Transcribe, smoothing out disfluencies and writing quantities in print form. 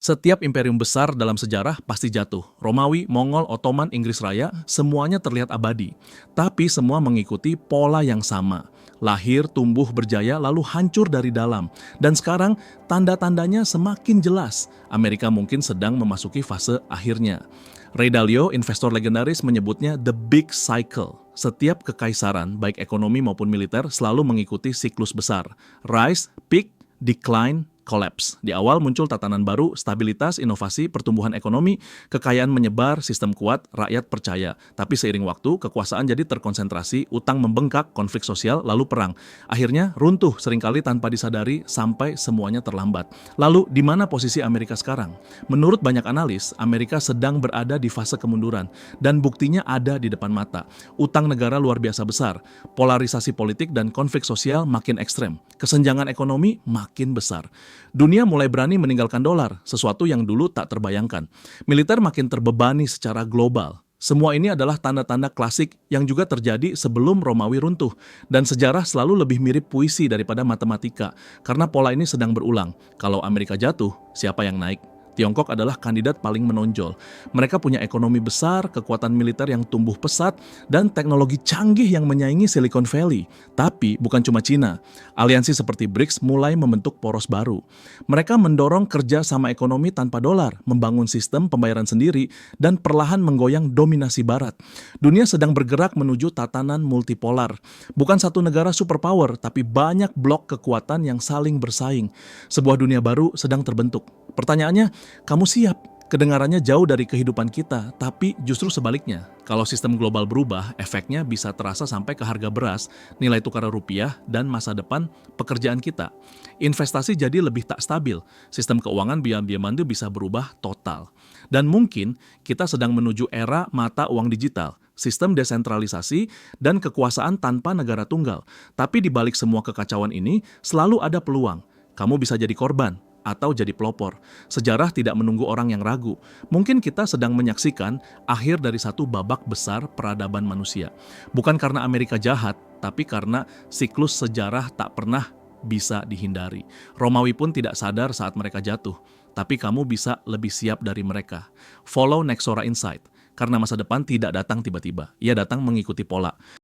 Setiap imperium besar dalam sejarah pasti jatuh. Romawi, Mongol, Ottoman, Inggris Raya, semuanya terlihat abadi. Tapi semua mengikuti pola yang sama. Lahir, tumbuh, berjaya, lalu hancur dari dalam. Dan sekarang, tanda-tandanya semakin jelas. Amerika mungkin sedang memasuki fase akhirnya. Ray Dalio, investor legendaris, menyebutnya The Big Cycle. Setiap kekaisaran, baik ekonomi maupun militer, selalu mengikuti siklus besar. Rise, peak, decline, collapse. Di awal muncul tatanan baru, stabilitas, inovasi, pertumbuhan ekonomi, kekayaan menyebar, sistem kuat, rakyat percaya. Tapi seiring waktu, kekuasaan jadi terkonsentrasi, utang membengkak, konflik sosial, lalu perang. Akhirnya runtuh seringkali tanpa disadari sampai semuanya terlambat. Lalu di mana posisi Amerika sekarang? Menurut banyak analis, Amerika sedang berada di fase kemunduran dan buktinya ada di depan mata. Utang negara luar biasa besar, polarisasi politik dan konflik sosial makin ekstrem, kesenjangan ekonomi makin besar. Dunia mulai berani meninggalkan dolar, sesuatu yang dulu tak terbayangkan. Militer makin terbebani secara global. Semua ini adalah tanda-tanda klasik yang juga terjadi sebelum Romawi runtuh. Dan sejarah selalu lebih mirip puisi daripada matematika, karena pola ini sedang berulang. Kalau Amerika jatuh, siapa yang naik? Tiongkok adalah kandidat paling menonjol. Mereka punya ekonomi besar, kekuatan militer yang tumbuh pesat, dan teknologi canggih yang menyaingi Silicon Valley. Tapi bukan cuma Cina. Aliansi seperti BRICS mulai membentuk poros baru. Mereka mendorong kerja sama ekonomi tanpa dolar, membangun sistem pembayaran sendiri, dan perlahan menggoyang dominasi Barat. Dunia sedang bergerak menuju tatanan multipolar. Bukan satu negara superpower, tapi banyak blok kekuatan yang saling bersaing. Sebuah dunia baru sedang terbentuk. Pertanyaannya, kamu siap? Kedengarannya jauh dari kehidupan kita, tapi justru sebaliknya. Kalau sistem global berubah, efeknya bisa terasa sampai ke harga beras, nilai tukar rupiah, dan masa depan pekerjaan kita. Investasi jadi lebih tak stabil, sistem keuangan diam-diam bisa berubah total. Dan mungkin kita sedang menuju era mata uang digital, sistem desentralisasi, dan kekuasaan tanpa negara tunggal. Tapi di balik semua kekacauan ini, selalu ada peluang. Kamu bisa jadi korban atau jadi pelopor. Sejarah tidak menunggu orang yang ragu. Mungkin kita sedang menyaksikan akhir dari satu babak besar peradaban manusia. Bukan karena Amerika jahat, tapi karena siklus sejarah tak pernah bisa dihindari. Romawi pun tidak sadar saat mereka jatuh, tapi kamu bisa lebih siap dari mereka. Follow Nexora Insight, karena masa depan tidak datang tiba-tiba. Ia datang mengikuti pola.